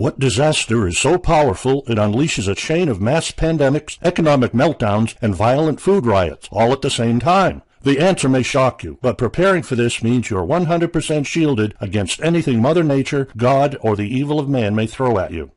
What disaster is so powerful it unleashes a chain of mass pandemics, economic meltdowns, and violent food riots, all at the same time? The answer may shock you, but preparing for this means you're 100% shielded against anything Mother Nature, God, or the evil of man may throw at you.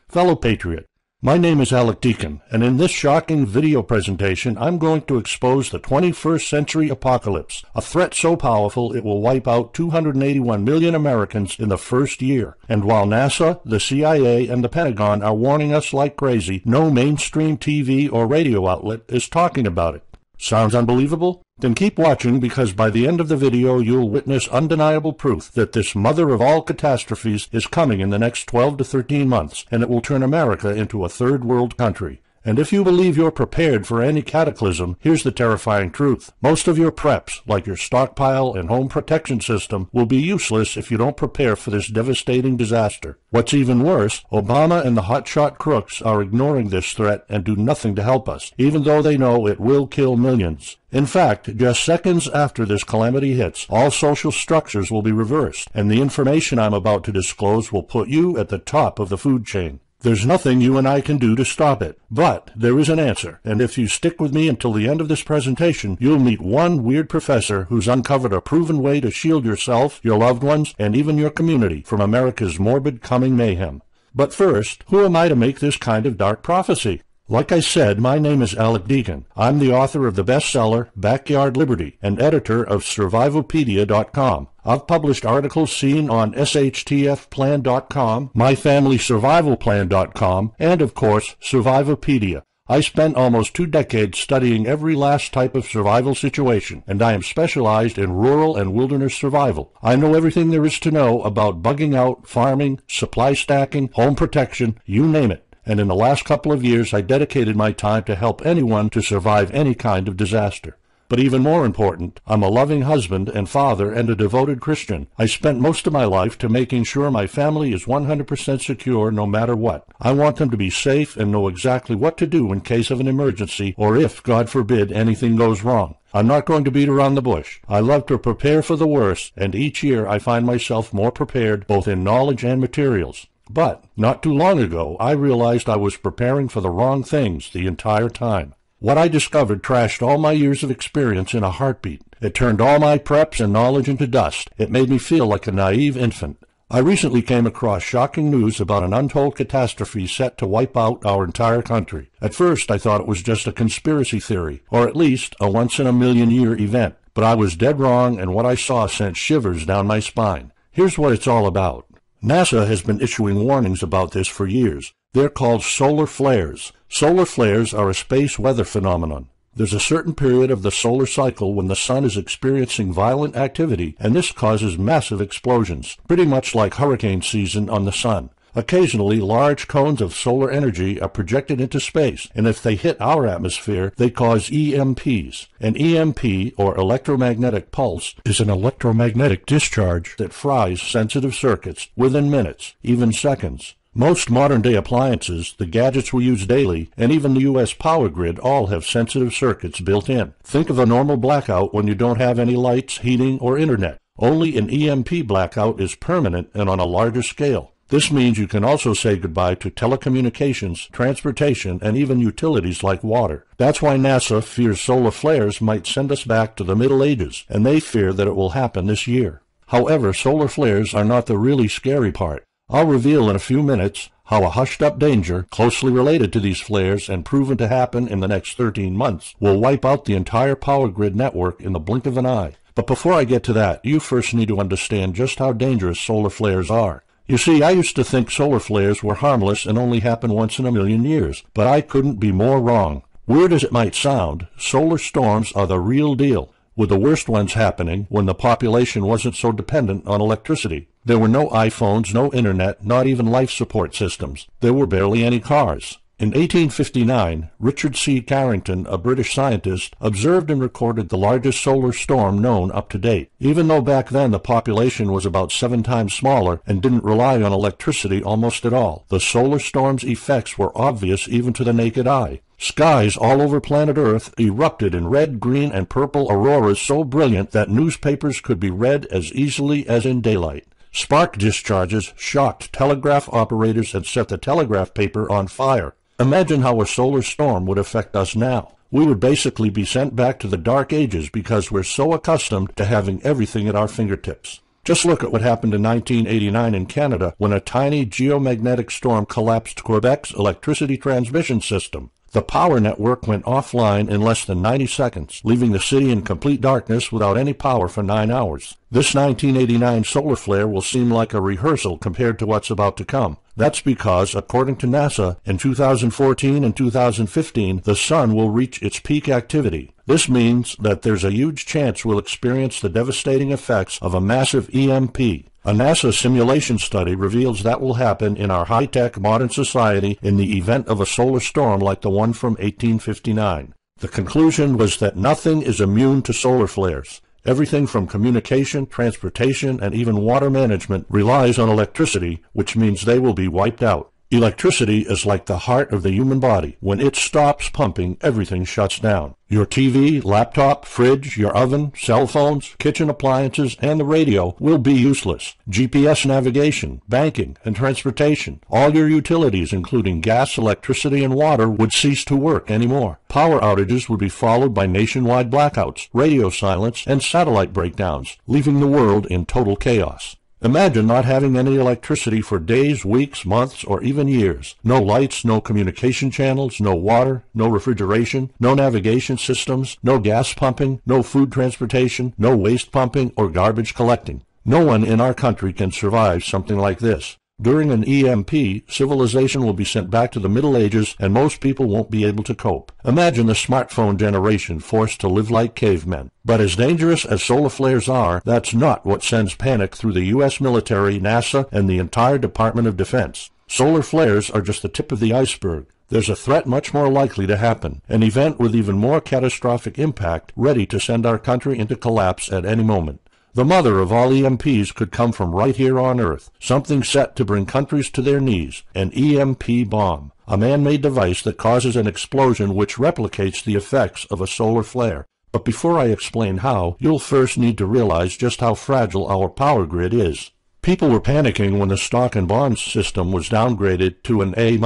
Fellow Patriot, my name is Alec Deacon, and in this shocking video presentation, I'm going to expose the 21st century apocalypse, a threat so powerful it will wipe out 281 million Americans in the first year. And while NASA, the CIA, and the Pentagon are warning us like crazy, no mainstream TV or radio outlet is talking about it. Sounds unbelievable? Then keep watching, because by the end of the video you'll witness undeniable proof that this mother of all catastrophes is coming in the next 12 to 13 months, and it will turn America into a third world country. And if you believe you're prepared for any cataclysm, here's the terrifying truth. Most of your preps, like your stockpile and home protection system, will be useless if you don't prepare for this devastating disaster. What's even worse, Obama and the hotshot crooks are ignoring this threat and do nothing to help us, even though they know it will kill millions. In fact, just seconds after this calamity hits, all social structures will be reversed, and the information I'm about to disclose will put you at the top of the food chain. There's nothing you and I can do to stop it, but there is an answer, and if you stick with me until the end of this presentation, you'll meet one weird professor who's uncovered a proven way to shield yourself, your loved ones, and even your community from America's morbid coming mayhem. But first, who am I to make this kind of dark prophecy? Like I said, my name is Alec Deacon. I'm the author of the bestseller Backyard Liberty and editor of Survivopedia.com. I've published articles seen on SHTFplan.com, MyFamilySurvivalPlan.com, and of course, Survivopedia. I spent almost 2 decades studying every last type of survival situation, and I am specialized in rural and wilderness survival. I know everything there is to know about bugging out, farming, supply stacking, home protection, you name it. And in the last couple of years, I dedicated my time to help anyone to survive any kind of disaster. But even more important, I'm a loving husband and father and a devoted Christian. I spent most of my life to making sure my family is 100% secure no matter what. I want them to be safe and know exactly what to do in case of an emergency or if, God forbid, anything goes wrong. I'm not going to beat around the bush. I love to prepare for the worst, and each year I find myself more prepared both in knowledge and materials. But not too long ago, I realized I was preparing for the wrong things the entire time. What I discovered trashed all my years of experience in a heartbeat. It turned all my preps and knowledge into dust. It made me feel like a naive infant. I recently came across shocking news about an untold catastrophe set to wipe out our entire country. At first, I thought it was just a conspiracy theory, or at least a once-in-a-million-year event. But I was dead wrong, and what I saw sent shivers down my spine. Here's what it's all about. NASA has been issuing warnings about this for years. They're called solar flares. Solar flares are a space weather phenomenon. There's a certain period of the solar cycle when the sun is experiencing violent activity, and this causes massive explosions, pretty much like hurricane season on the sun. Occasionally, large cones of solar energy are projected into space, and if they hit our atmosphere, they cause EMPs. An EMP, or electromagnetic pulse, is an electromagnetic discharge that fries sensitive circuits within minutes, even seconds. Most modern-day appliances, the gadgets we use daily, and even the U.S. power grid all have sensitive circuits built in. Think of a normal blackout when you don't have any lights, heating, or internet. Only an EMP blackout is permanent and on a larger scale. This means you can also say goodbye to telecommunications, transportation, and even utilities like water. That's why NASA fears solar flares might send us back to the Middle Ages, and they fear that it will happen this year. However, solar flares are not the really scary part. I'll reveal in a few minutes how a hushed-up danger, closely related to these flares and proven to happen in the next 13 months, will wipe out the entire power grid network in the blink of an eye. But before I get to that, you first need to understand just how dangerous solar flares are. You see, I used to think solar flares were harmless and only happen once in a million years, but I couldn't be more wrong. Weird as it might sound, solar storms are the real deal, with the worst ones happening when the population wasn't so dependent on electricity. There were no iPhones, no internet, not even life support systems. There were barely any cars. In 1859, Richard C. Carrington, a British scientist, observed and recorded the largest solar storm known up to date, even though back then the population was about 7 times smaller and didn't rely on electricity almost at all. The solar storm's effects were obvious even to the naked eye. Skies all over planet Earth erupted in red, green, and purple auroras so brilliant that newspapers could be read as easily as in daylight. Spark discharges shocked telegraph operators and set the telegraph paper on fire. Imagine how a solar storm would affect us now. We would basically be sent back to the dark ages because we're so accustomed to having everything at our fingertips. Just look at what happened in 1989 in Canada when a tiny geomagnetic storm collapsed Quebec's electricity transmission system. The power network went offline in less than 90 seconds, leaving the city in complete darkness without any power for 9 hours. This 1989 solar flare will seem like a rehearsal compared to what's about to come. That's because, according to NASA, in 2014 and 2015, the sun will reach its peak activity. This means that there's a huge chance we'll experience the devastating effects of a massive EMP. A NASA simulation study reveals that will happen in our high-tech modern society in the event of a solar storm like the one from 1859. The conclusion was that nothing is immune to solar flares. Everything from communication, transportation, and even water management relies on electricity, which means they will be wiped out. Electricity is like the heart of the human body. When it stops pumping, everything shuts down. Your TV, laptop, fridge, your oven, cell phones, kitchen appliances, and the radio will be useless. GPS navigation, banking, and transportation, all your utilities, including gas, electricity, and water, would cease to work anymore. Power outages would be followed by nationwide blackouts, radio silence, and satellite breakdowns, leaving the world in total chaos. Imagine not having any electricity for days, weeks, months, or even years. No lights, no communication channels, no water, no refrigeration, no navigation systems, no gas pumping, no food transportation, no waste pumping or garbage collecting. No one in our country can survive something like this. During an EMP, civilization will be sent back to the Middle Ages and most people won't be able to cope. Imagine the smartphone generation forced to live like cavemen. But as dangerous as solar flares are, that's not what sends panic through the U.S. military, NASA, and the entire Department of Defense. Solar flares are just the tip of the iceberg. There's a threat much more likely to happen, an event with even more catastrophic impact ready to send our country into collapse at any moment. The mother of all EMPs could come from right here on Earth, something set to bring countries to their knees, an EMP bomb, a man-made device that causes an explosion which replicates the effects of a solar flare. But before I explain how, you'll first need to realize just how fragile our power grid is. People were panicking when the stock and bonds system was downgraded to an A-.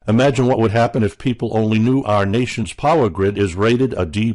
Imagine what would happen if people only knew our nation's power grid is rated a D+.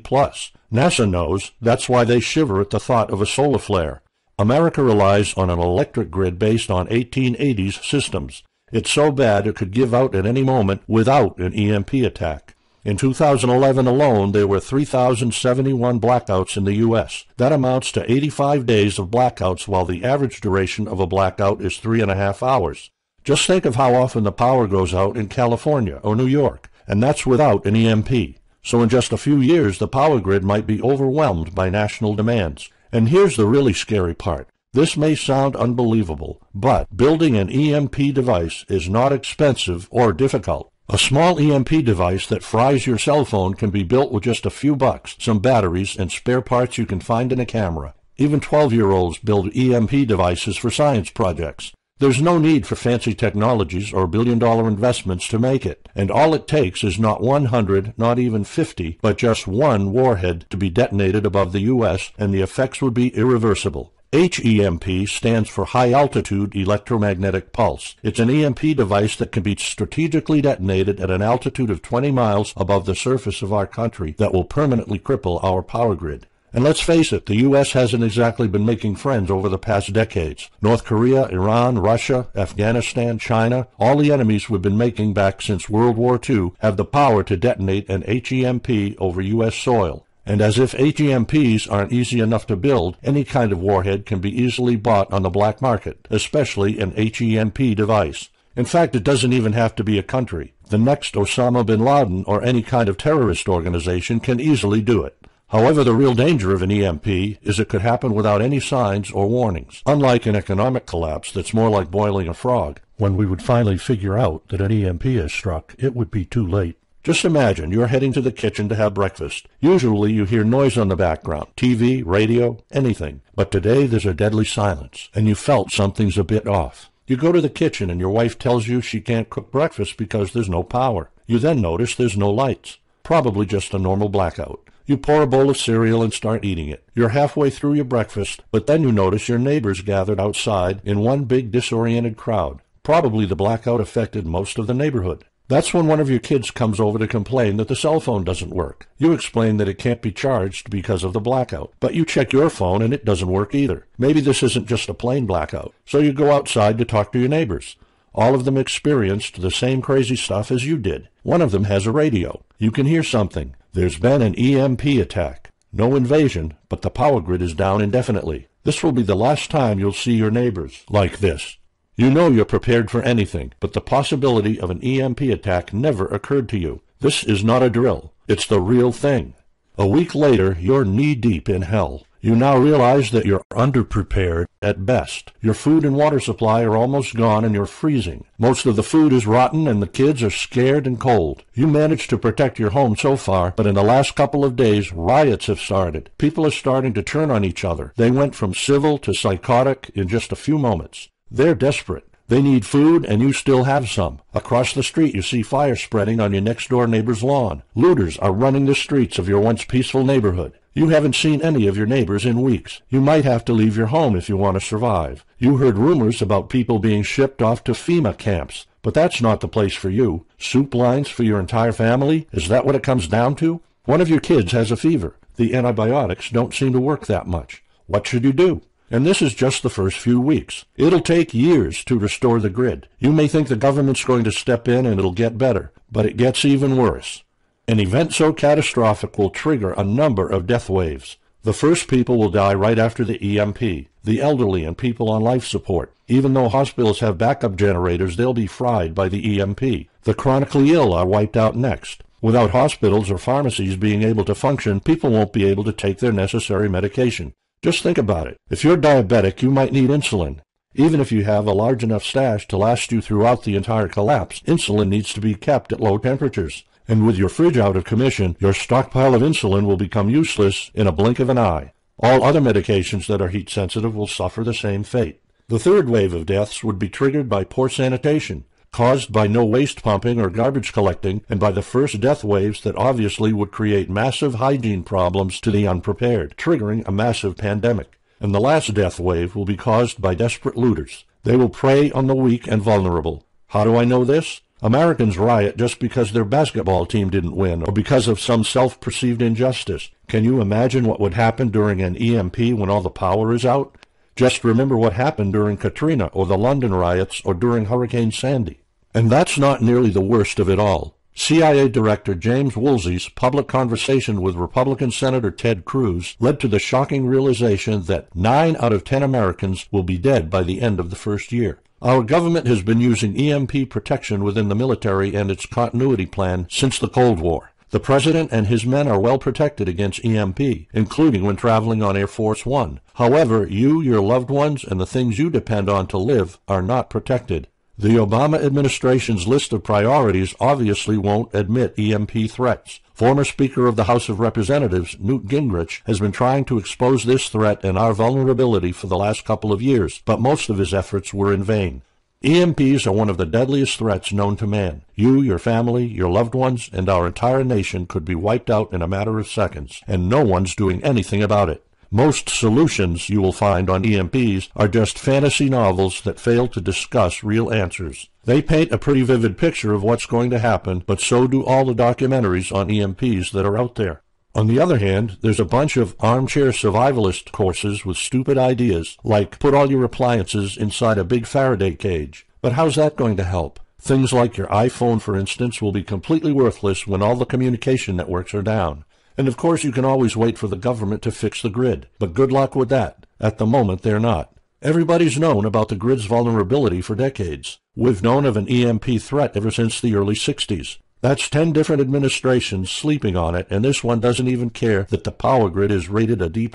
NASA knows. That's why they shiver at the thought of a solar flare. America relies on an electric grid based on 1880s systems. It's so bad it could give out at any moment without an EMP attack. In 2011 alone, there were 3,071 blackouts in the U.S. That amounts to 85 days of blackouts, while the average duration of a blackout is 3.5 hours. Just think of how often the power goes out in California or New York, and that's without an EMP. So in just a few years, the power grid might be overwhelmed by national demands. And here's the really scary part. This may sound unbelievable, but building an EMP device is not expensive or difficult. A small EMP device that fries your cell phone can be built with just a few bucks, some batteries, and spare parts you can find in a camera. Even 12-year-olds build EMP devices for science projects. There's no need for fancy technologies or billion-dollar investments to make it, and all it takes is not 100, not even 50, but just one warhead to be detonated above the U.S., and the effects would be irreversible. HEMP stands for High Altitude Electromagnetic Pulse. It's an EMP device that can be strategically detonated at an altitude of 20 miles above the surface of our country that will permanently cripple our power grid. And let's face it, the U.S. hasn't exactly been making friends over the past decades. North Korea, Iran, Russia, Afghanistan, China, all the enemies we've been making back since World War II have the power to detonate an HEMP over U.S. soil. And as if HEMPs aren't easy enough to build, any kind of warhead can be easily bought on the black market, especially an HEMP device. In fact, it doesn't even have to be a country. The next Osama bin Laden or any kind of terrorist organization can easily do it. However, the real danger of an EMP is it could happen without any signs or warnings. Unlike an economic collapse that's more like boiling a frog, when we would finally figure out that an EMP has struck, it would be too late. Just imagine you're heading to the kitchen to have breakfast. Usually you hear noise on the background, TV, radio, anything. But today there's a deadly silence, and you felt something's a bit off. You go to the kitchen and your wife tells you she can't cook breakfast because there's no power. You then notice there's no lights. Probably just a normal blackout. You pour a bowl of cereal and start eating it. You're halfway through your breakfast, but then you notice your neighbors gathered outside in one big disoriented crowd. Probably the blackout affected most of the neighborhood. That's when one of your kids comes over to complain that the cell phone doesn't work. You explain that it can't be charged because of the blackout, but you check your phone and it doesn't work either. Maybe this isn't just a plain blackout, so you go outside to talk to your neighbors. All of them experienced the same crazy stuff as you did. One of them has a radio. You can hear something. There's been an EMP attack. No invasion, but the power grid is down indefinitely. This will be the last time you'll see your neighbors like this. You know you're prepared for anything, but the possibility of an EMP attack never occurred to you. This is not a drill. It's the real thing. A week later, you're knee-deep in hell. You now realize that you're underprepared at best. Your food and water supply are almost gone and you're freezing. Most of the food is rotten and the kids are scared and cold. You managed to protect your home so far, but in the last couple of days, riots have started. People are starting to turn on each other. They went from civil to psychotic in just a few moments. They're desperate. They need food, and you still have some. Across the street, you see fire spreading on your next-door neighbor's lawn. Looters are running the streets of your once peaceful neighborhood. You haven't seen any of your neighbors in weeks. You might have to leave your home if you want to survive. You heard rumors about people being shipped off to FEMA camps, but that's not the place for you. Soup lines for your entire family? Is that what it comes down to? One of your kids has a fever. The antibiotics don't seem to work that much. What should you do? And this is just the first few weeks. It'll take years to restore the grid. You may think the government's going to step in and it'll get better, but it gets even worse. An event so catastrophic will trigger a number of death waves. The first people will die right after the EMP, the elderly and people on life support. Even though hospitals have backup generators, they'll be fried by the EMP. The chronically ill are wiped out next. Without hospitals or pharmacies being able to function, people won't be able to take their necessary medication. Just think about it. If you're diabetic, you might need insulin. Even if you have a large enough stash to last you throughout the entire collapse, insulin needs to be kept at low temperatures. And with your fridge out of commission, your stockpile of insulin will become useless in a blink of an eye. All other medications that are heat sensitive will suffer the same fate. The third wave of deaths would be triggered by poor sanitation, caused by no waste pumping or garbage collecting, and by the first death waves that obviously would create massive hygiene problems to the unprepared, triggering a massive pandemic. And the last death wave will be caused by desperate looters. They will prey on the weak and vulnerable. How do I know this? Americans riot just because their basketball team didn't win or because of some self-perceived injustice. Can you imagine what would happen during an EMP when all the power is out? Just remember what happened during Katrina or the London riots or during Hurricane Sandy. And that's not nearly the worst of it all. CIA Director James Woolsey's public conversation with Republican Senator Ted Cruz led to the shocking realization that 9 out of 10 Americans will be dead by the end of the first year. Our government has been using EMP protection within the military and its continuity plan since the Cold War. The President and his men are well protected against EMP, including when traveling on Air Force One. However, you, your loved ones, and the things you depend on to live are not protected. The Obama administration's list of priorities obviously won't admit EMP threats. Former Speaker of the House of Representatives, Newt Gingrich, has been trying to expose this threat and our vulnerability for the last couple of years, but most of his efforts were in vain. EMPs are one of the deadliest threats known to man. You, your family, your loved ones, and our entire nation could be wiped out in a matter of seconds, and no one's doing anything about it. Most solutions you will find on EMPs are just fantasy novels that fail to discuss real answers. They paint a pretty vivid picture of what's going to happen, but so do all the documentaries on EMPs that are out there. On the other hand, there's a bunch of armchair survivalist courses with stupid ideas, like put all your appliances inside a big Faraday cage. But how's that going to help? Things like your iPhone, for instance, will be completely worthless when all the communication networks are down. And of course you can always wait for the government to fix the grid, but good luck with that. At the moment they're not. Everybody's known about the grid's vulnerability for decades. We've known of an EMP threat ever since the early 60s. That's 10 different administrations sleeping on it, and this one doesn't even care that the power grid is rated a D+.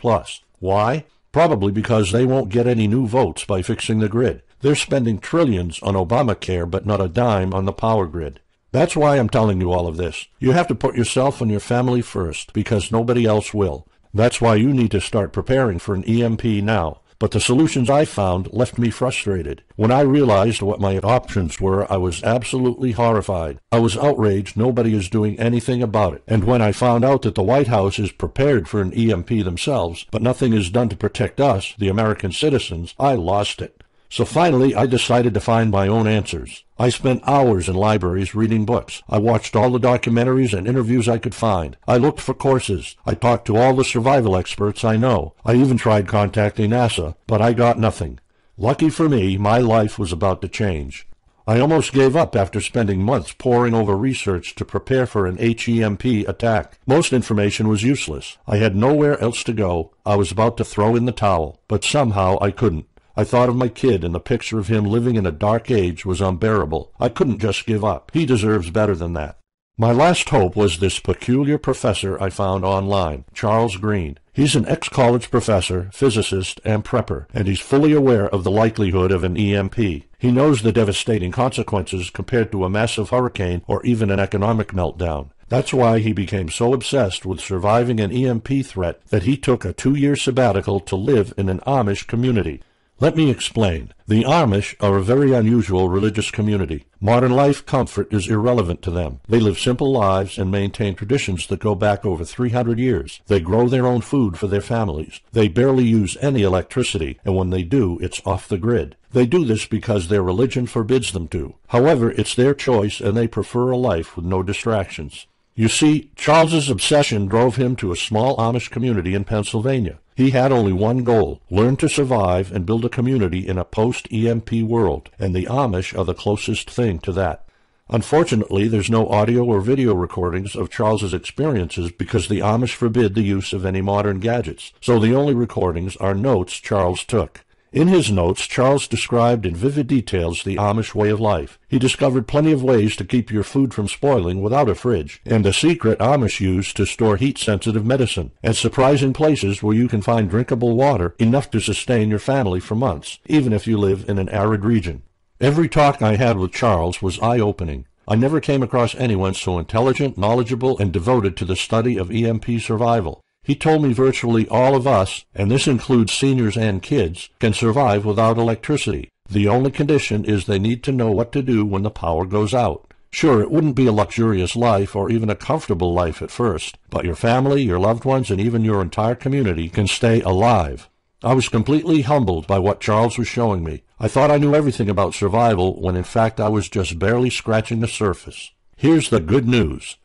Why? Probably because they won't get any new votes by fixing the grid. They're spending trillions on Obamacare, but not a dime on the power grid. That's why I'm telling you all of this. You have to put yourself and your family first, because nobody else will. That's why you need to start preparing for an EMP now. but the solutions I found left me frustrated. When I realized what my options were, I was absolutely horrified. I was outraged nobody is doing anything about it. And when I found out that the White House is prepared for an EMP themselves, but nothing is done to protect us, the American citizens, I lost it. So finally, I decided to find my own answers. I spent hours in libraries reading books. I watched all the documentaries and interviews I could find. I looked for courses. I talked to all the survival experts I know. I even tried contacting NASA, but I got nothing. Lucky for me, my life was about to change. I almost gave up after spending months poring over research to prepare for an HEMP attack. Most information was useless. I had nowhere else to go. I was about to throw in the towel, but somehow I couldn't. I thought of my kid, and the picture of him living in a dark age was unbearable. I couldn't just give up. He deserves better than that. My last hope was this peculiar professor I found online, Charles Green. He's an ex-college professor, physicist, and prepper, and he's fully aware of the likelihood of an EMP. He knows the devastating consequences compared to a massive hurricane or even an economic meltdown. That's why he became so obsessed with surviving an EMP threat that he took a 2-year sabbatical to live in an Amish community. Let me explain. The Amish are a very unusual religious community. Modern life comfort is irrelevant to them. They live simple lives and maintain traditions that go back over 300 years. They grow their own food for their families. They barely use any electricity, and when they do, it's off the grid. They do this because their religion forbids them to. However, it's their choice, and they prefer a life with no distractions. You see, Charles's obsession drove him to a small Amish community in Pennsylvania. He had only one goal: learn to survive and build a community in a post-EMP world, and the Amish are the closest thing to that. Unfortunately, there's no audio or video recordings of Charles's experiences because the Amish forbid the use of any modern gadgets, so the only recordings are notes Charles took. In his notes, Charles described in vivid details the Amish way of life. He discovered plenty of ways to keep your food from spoiling without a fridge, and a secret Amish use to store heat-sensitive medicine, and surprising places where you can find drinkable water enough to sustain your family for months, even if you live in an arid region. Every talk I had with Charles was eye-opening. I never came across anyone so intelligent, knowledgeable, and devoted to the study of EMP survival. He told me virtually all of us, and this includes seniors and kids, can survive without electricity. The only condition is they need to know what to do when the power goes out. Sure, it wouldn't be a luxurious life or even a comfortable life at first, but your family, your loved ones, and even your entire community can stay alive. I was completely humbled by what Charles was showing me. I thought I knew everything about survival when in fact I was just barely scratching the surface. Here's the good news.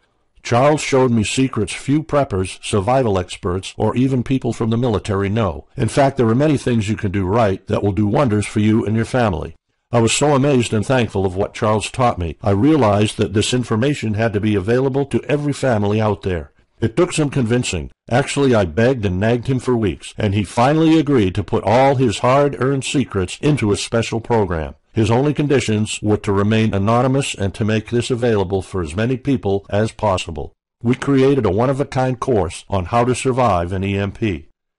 Charles showed me secrets few preppers, survival experts, or even people from the military know. In fact, there are many things you can do right that will do wonders for you and your family. I was so amazed and thankful of what Charles taught me. I realized that this information had to be available to every family out there. It took some convincing. Actually, I begged and nagged him for weeks, and he finally agreed to put all his hard-earned secrets into a special program. His only conditions were to remain anonymous and to make this available for as many people as possible. We created a one-of-a-kind course on how to survive an EMP.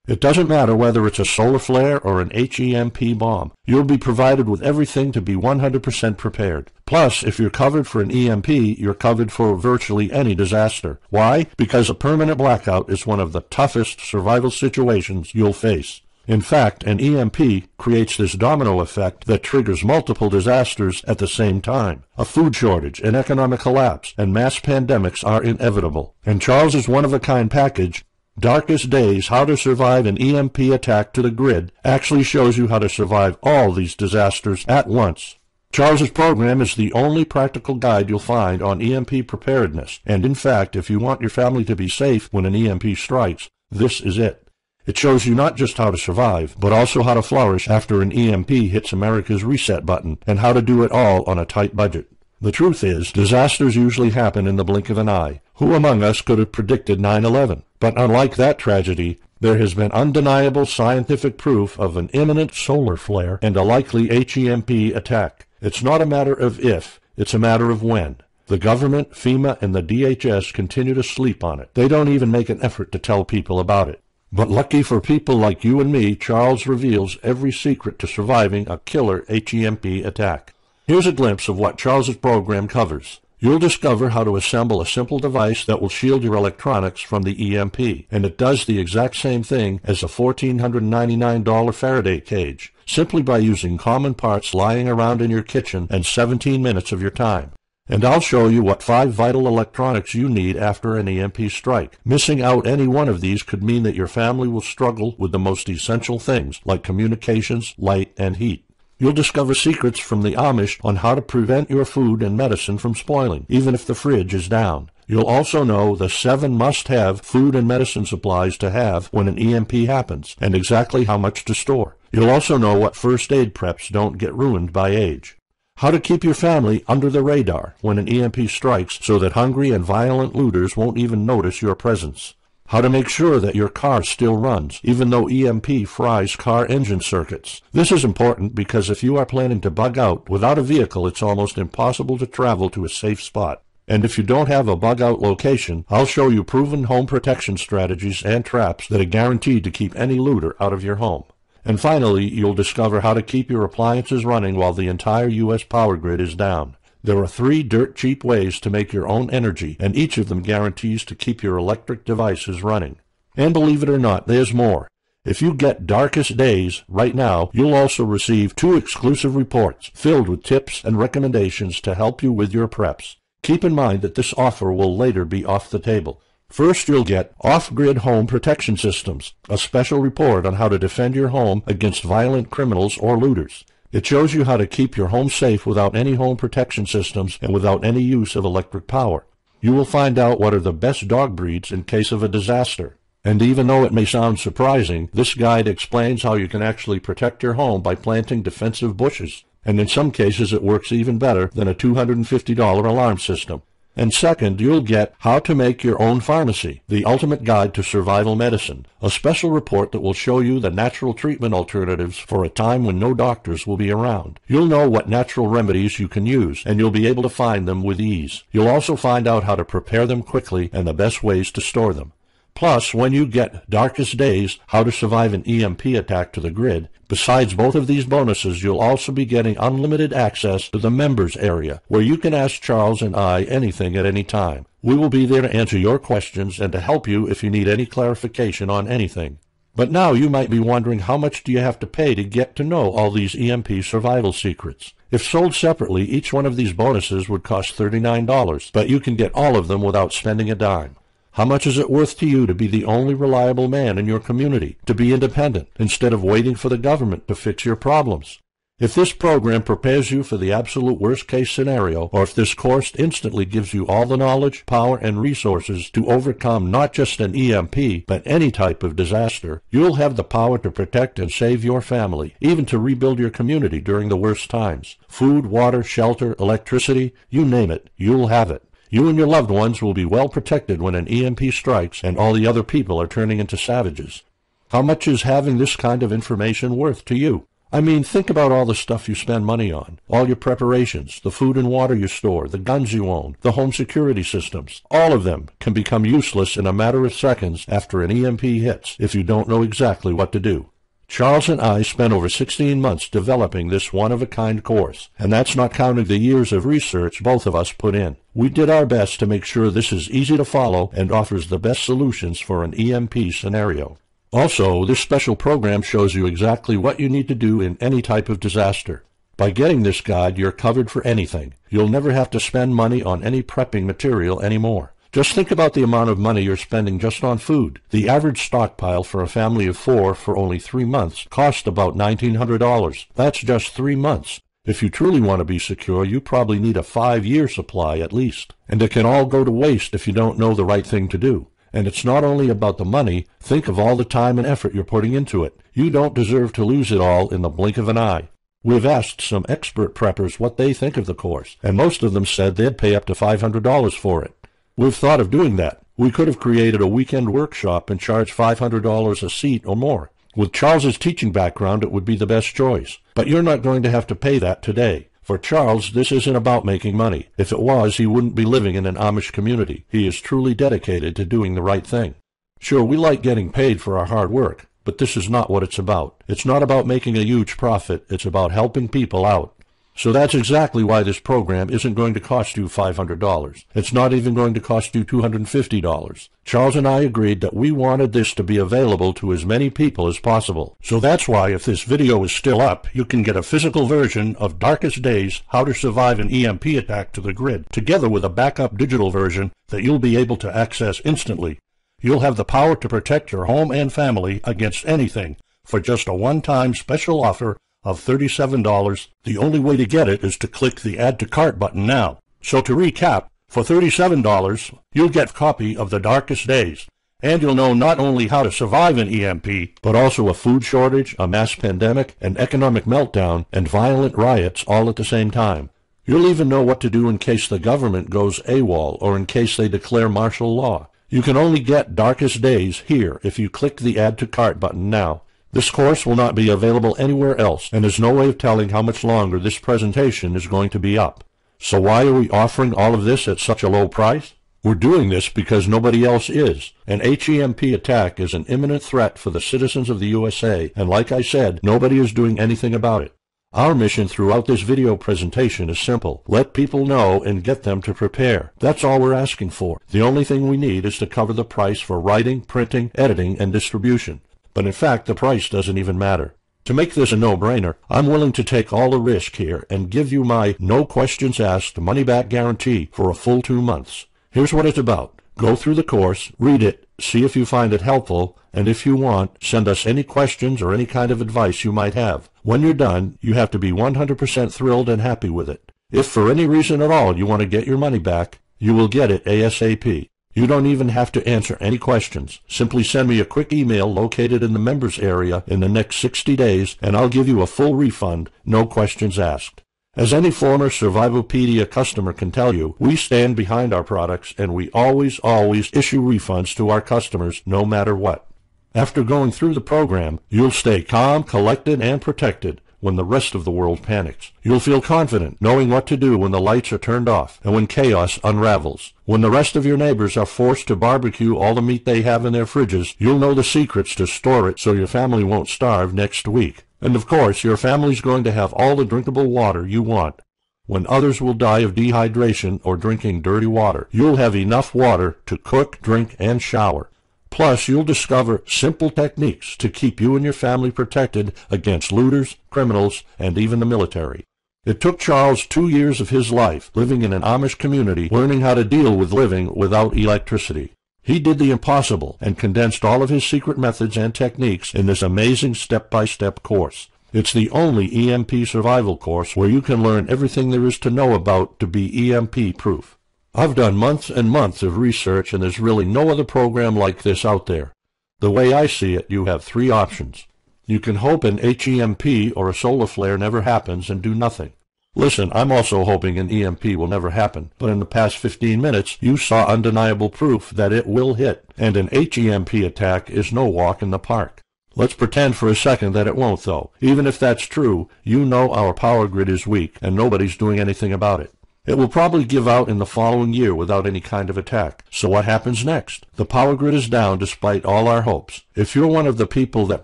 It doesn't matter whether it's a solar flare or an HEMP bomb. You'll be provided with everything to be 100% prepared. Plus, if you're covered for an EMP, you're covered for virtually any disaster. Why? Because a permanent blackout is one of the toughest survival situations you'll face. In fact, an EMP creates this domino effect that triggers multiple disasters at the same time. A food shortage, an economic collapse, and mass pandemics are inevitable. And Charles's one-of-a-kind package, Darkest Days, How to Survive an EMP Attack to the Grid, actually shows you how to survive all these disasters at once. Charles's program is the only practical guide you'll find on EMP preparedness, and in fact, if you want your family to be safe when an EMP strikes, this is it. It shows you not just how to survive, but also how to flourish after an EMP hits America's reset button, and how to do it all on a tight budget. The truth is, disasters usually happen in the blink of an eye. Who among us could have predicted 9/11? But unlike that tragedy, there has been undeniable scientific proof of an imminent solar flare and a likely HEMP attack. It's not a matter of if, it's a matter of when. The government, FEMA, and the DHS continue to sleep on it. They don't even make an effort to tell people about it. But lucky for people like you and me, Charles reveals every secret to surviving a killer HEMP attack. Here's a glimpse of what Charles's program covers. You'll discover how to assemble a simple device that will shield your electronics from the EMP, and it does the exact same thing as a $1,499 Faraday cage, simply by using common parts lying around in your kitchen and 17 minutes of your time. And I'll show you what 5 vital electronics you need after an EMP strike. Missing out any one of these could mean that your family will struggle with the most essential things like communications, light, and heat. You'll discover secrets from the Amish on how to prevent your food and medicine from spoiling, even if the fridge is down. You'll also know the 7 must-have food and medicine supplies to have when an EMP happens, and exactly how much to store. You'll also know what first aid preps don't get ruined by age. How to keep your family under the radar when an EMP strikes so that hungry and violent looters won't even notice your presence. How to make sure that your car still runs, even though EMP fries car engine circuits. This is important because if you are planning to bug out without a vehicle, it's almost impossible to travel to a safe spot. And if you don't have a bug-out location, I'll show you proven home protection strategies and traps that are guaranteed to keep any looter out of your home. And finally, you'll discover how to keep your appliances running while the entire U.S. power grid is down. There are 3 dirt-cheap ways to make your own energy, and each of them guarantees to keep your electric devices running. And believe it or not, there's more. If you get Darkest Days right now, you'll also receive 2 exclusive reports filled with tips and recommendations to help you with your preps. Keep in mind that this offer will later be off the table. First, you'll get Off-Grid Home Protection Systems, a special report on how to defend your home against violent criminals or looters. It shows you how to keep your home safe without any home protection systems and without any use of electric power. You will find out what are the best dog breeds in case of a disaster. And even though it may sound surprising, this guide explains how you can actually protect your home by planting defensive bushes. And in some cases, it works even better than a $250 alarm system. And second, you'll get How to Make Your Own Pharmacy, the ultimate guide to survival medicine, a special report that will show you the natural treatment alternatives for a time when no doctors will be around. You'll know what natural remedies you can use, and you'll be able to find them with ease. You'll also find out how to prepare them quickly and the best ways to store them. Plus, when you get Darkest Days, How to Survive an EMP Attack to the Grid, besides both of these bonuses, you'll also be getting unlimited access to the members area, where you can ask Charles and I anything at any time. We will be there to answer your questions and to help you if you need any clarification on anything. But now you might be wondering, how much do you have to pay to get to know all these EMP survival secrets? If sold separately, each one of these bonuses would cost $39, but you can get all of them without spending a dime. How much is it worth to you to be the only reliable man in your community, to be independent, instead of waiting for the government to fix your problems? If this program prepares you for the absolute worst-case scenario, or if this course instantly gives you all the knowledge, power, and resources to overcome not just an EMP, but any type of disaster, you'll have the power to protect and save your family, even to rebuild your community during the worst times. Food, water, shelter, electricity, you name it, you'll have it. You and your loved ones will be well protected when an EMP strikes and all the other people are turning into savages. How much is having this kind of information worth to you? I mean, think about all the stuff you spend money on, all your preparations, the food and water you store, the guns you own, the home security systems. All of them can become useless in a matter of seconds after an EMP hits if you don't know exactly what to do. Charles and I spent over 16 months developing this one-of-a-kind course, and that's not counting the years of research both of us put in. We did our best to make sure this is easy to follow and offers the best solutions for an EMP scenario. Also, this special program shows you exactly what you need to do in any type of disaster. By getting this guide, you're covered for anything. You'll never have to spend money on any prepping material anymore. Just think about the amount of money you're spending just on food. The average stockpile for a family of 4 for only 3 months cost about $1,900. That's just 3 months. If you truly want to be secure, you probably need a 5-year supply at least. And it can all go to waste if you don't know the right thing to do. And it's not only about the money. Think of all the time and effort you're putting into it. You don't deserve to lose it all in the blink of an eye. We've asked some expert preppers what they think of the course, and most of them said they'd pay up to $500 for it. We've thought of doing that. We could have created a weekend workshop and charged $500 a seat or more. With Charles's teaching background, it would be the best choice. But you're not going to have to pay that today. For Charles, this isn't about making money. If it was, he wouldn't be living in an Amish community. He is truly dedicated to doing the right thing. Sure, we like getting paid for our hard work, but this is not what it's about. It's not about making a huge profit. It's about helping people out. So that's exactly why this program isn't going to cost you $500. It's not even going to cost you $250. Charles and I agreed that we wanted this to be available to as many people as possible. So that's why if this video is still up, you can get a physical version of Darkest Days, How to Survive an EMP Attack to the Grid, together with a backup digital version that you'll be able to access instantly. You'll have the power to protect your home and family against anything for just a one-time special offer of $37. The only way to get it is to click the Add to Cart button now. So to recap, for $37, you'll get a copy of The Darkest Days, and you'll know not only how to survive an EMP, but also a food shortage, a mass pandemic, an economic meltdown, and violent riots all at the same time. You'll even know what to do in case the government goes AWOL or in case they declare martial law. You can only get Darkest Days here if you click the Add to Cart button now. This course will not be available anywhere else, and there's no way of telling how much longer this presentation is going to be up. So why are we offering all of this at such a low price? We're doing this because nobody else is. An HEMP attack is an imminent threat for the citizens of the USA, and like I said, nobody is doing anything about it. Our mission throughout this video presentation is simple. Let people know and get them to prepare. That's all we're asking for. The only thing we need is to cover the price for writing, printing, editing, and distribution. But in fact, the price doesn't even matter. To make this a no-brainer, I'm willing to take all the risk here and give you my no-questions-asked money-back guarantee for a full 2 months. Here's what it's about. Go through the course, read it, see if you find it helpful, and if you want, send us any questions or any kind of advice you might have. When you're done, you have to be 100% thrilled and happy with it. If for any reason at all you want to get your money back, you will get it ASAP. You don't even have to answer any questions. Simply send me a quick email located in the members area in the next 60 days, and I'll give you a full refund, no questions asked. As any former Survivalopedia customer can tell you, we stand behind our products, and we always issue refunds to our customers no matter what. After going through the program, you'll stay calm, collected, and protected when the rest of the world panics. You'll feel confident knowing what to do when the lights are turned off and when chaos unravels. When the rest of your neighbors are forced to barbecue all the meat they have in their fridges, you'll know the secrets to store it so your family won't starve next week. And of course, your family's going to have all the drinkable water you want. When others will die of dehydration or drinking dirty water, you'll have enough water to cook, drink, and shower. Plus, you'll discover simple techniques to keep you and your family protected against looters, criminals, and even the military. It took Charles 2 years of his life living in an Amish community learning how to deal with living without electricity. He did the impossible and condensed all of his secret methods and techniques in this amazing step-by-step course. It's the only EMP survival course where you can learn everything there is to know about to be EMP-proof. I've done months and months of research, and there's really no other program like this out there. The way I see it, you have 3 options. You can hope an HEMP or a solar flare never happens and do nothing. Listen, I'm also hoping an EMP will never happen, but in the past 15 minutes, you saw undeniable proof that it will hit, and an HEMP attack is no walk in the park. Let's pretend for a second that it won't, though. Even if that's true, you know our power grid is weak, and nobody's doing anything about it. It will probably give out in the following year without any kind of attack. So what happens next? The power grid is down despite all our hopes. If you're one of the people that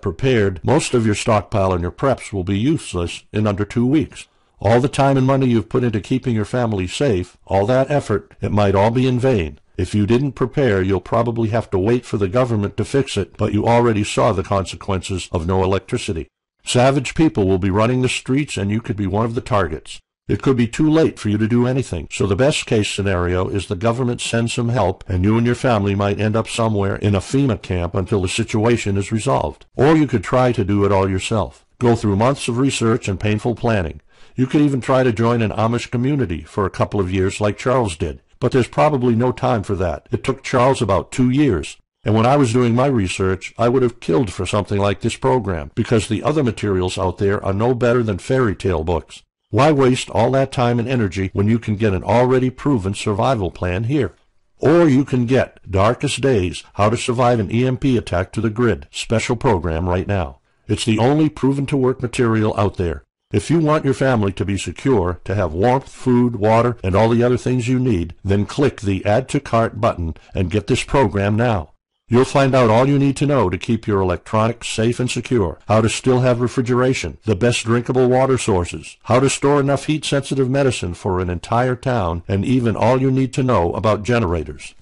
prepared, most of your stockpile and your preps will be useless in under 2 weeks. All the time and money you've put into keeping your family safe, all that effort, it might all be in vain. If you didn't prepare, you'll probably have to wait for the government to fix it, but you already saw the consequences of no electricity. Savage people will be running the streets, and you could be one of the targets. It could be too late for you to do anything, so the best case scenario is the government sends some help and you and your family might end up somewhere in a FEMA camp until the situation is resolved. Or you could try to do it all yourself. Go through months of research and painful planning. You could even try to join an Amish community for a couple of years like Charles did, but there's probably no time for that. It took Charles about 2 years. And when I was doing my research, I would have killed for something like this program, because the other materials out there are no better than fairy tale books. Why waste all that time and energy when you can get an already proven survival plan here? Or you can get Darkest Days, How to Survive an EMP Attack to the Grid special program right now. It's the only proven-to-work material out there. If you want your family to be secure, to have warmth, food, water, and all the other things you need, then click the Add to Cart button and get this program now. You'll find out all you need to know to keep your electronics safe and secure, how to still have refrigeration, the best drinkable water sources, how to store enough heat-sensitive medicine for an entire town, and even all you need to know about generators.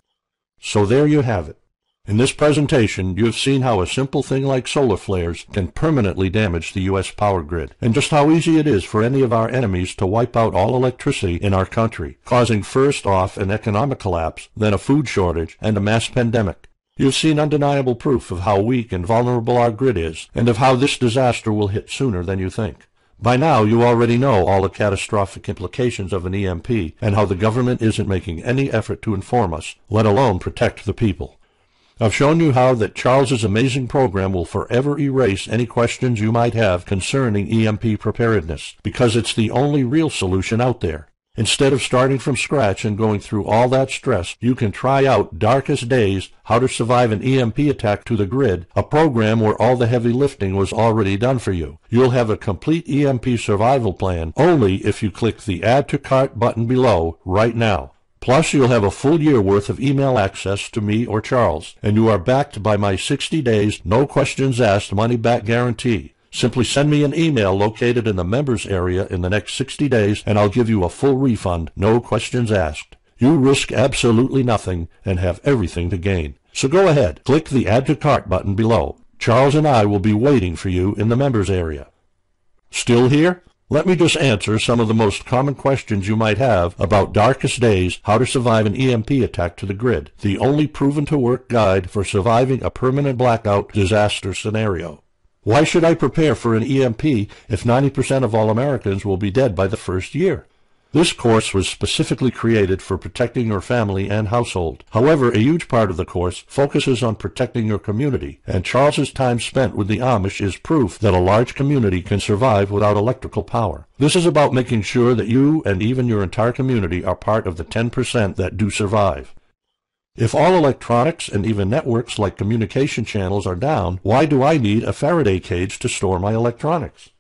So there you have it. In this presentation, you've seen how a simple thing like solar flares can permanently damage the U.S. power grid, and just how easy it is for any of our enemies to wipe out all electricity in our country, causing first off an economic collapse, then a food shortage, and a mass pandemic. You've seen undeniable proof of how weak and vulnerable our grid is, and of how this disaster will hit sooner than you think. By now, you already know all the catastrophic implications of an EMP, and how the government isn't making any effort to inform us, let alone protect the people. I've shown you how that Charles's amazing program will forever erase any questions you might have concerning EMP preparedness, because it's the only real solution out there. Instead of starting from scratch and going through all that stress, you can try out Darkest Days, How to Survive an EMP Attack to the Grid, a program where all the heavy lifting was already done for you. You'll have a complete EMP survival plan only if you click the Add to Cart button below right now. Plus, you'll have a full year worth of email access to me or Charles, and you are backed by my 60 days, no questions asked money-back guarantee. Simply send me an email located in the members area in the next 60 days, and I'll give you a full refund, no questions asked. You risk absolutely nothing and have everything to gain. So go ahead, click the Add to Cart button below. Charles and I will be waiting for you in the members area. Still here? Let me just answer some of the most common questions you might have about Darkest Days, How to Survive an EMP Attack to the Grid, the only proven-to-work guide for surviving a permanent blackout disaster scenario. Why should I prepare for an EMP if 90% of all Americans will be dead by the first year? This course was specifically created for protecting your family and household. However, a huge part of the course focuses on protecting your community, and Charles's time spent with the Amish is proof that a large community can survive without electrical power. This is about making sure that you and even your entire community are part of the 10% that do survive. If all electronics and even networks like communication channels are down, why do I need a Faraday cage to store my electronics?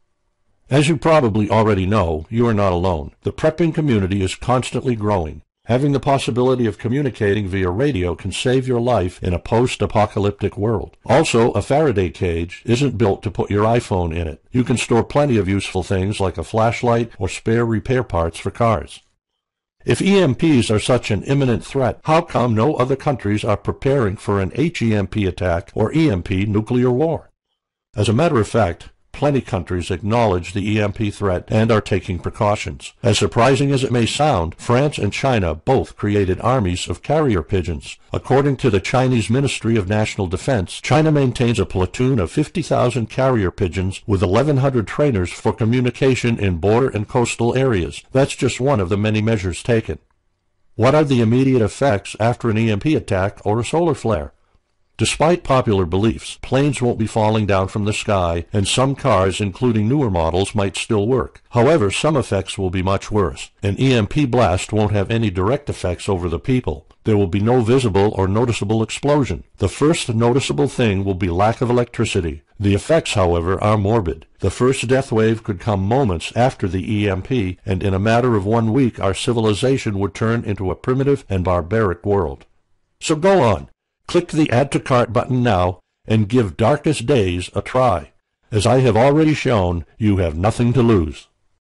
As you probably already know, you are not alone. The prepping community is constantly growing. Having the possibility of communicating via radio can save your life in a post-apocalyptic world. Also, a Faraday cage isn't built to put your iPhone in it. You can store plenty of useful things like a flashlight or spare repair parts for cars. If EMPs are such an imminent threat, how come no other countries are preparing for an HEMP attack or EMP nuclear war? As a matter of fact, plenty countries acknowledge the EMP threat and are taking precautions. As surprising as it may sound, France and China both created armies of carrier pigeons. According to the Chinese Ministry of National Defense, China maintains a platoon of 50,000 carrier pigeons with 1,100 trainers for communication in border and coastal areas. That's just one of the many measures taken. What are the immediate effects after an EMP attack or a solar flare? Despite popular beliefs, planes won't be falling down from the sky, and some cars, including newer models, might still work. However, some effects will be much worse. An EMP blast won't have any direct effects over the people. There will be no visible or noticeable explosion. The first noticeable thing will be lack of electricity. The effects, however, are morbid. The first death wave could come moments after the EMP, and in a matter of 1 week our civilization would turn into a primitive and barbaric world. So go on. Click the Add to Cart button now and give Darkest Days a try. As I have already shown, you have nothing to lose.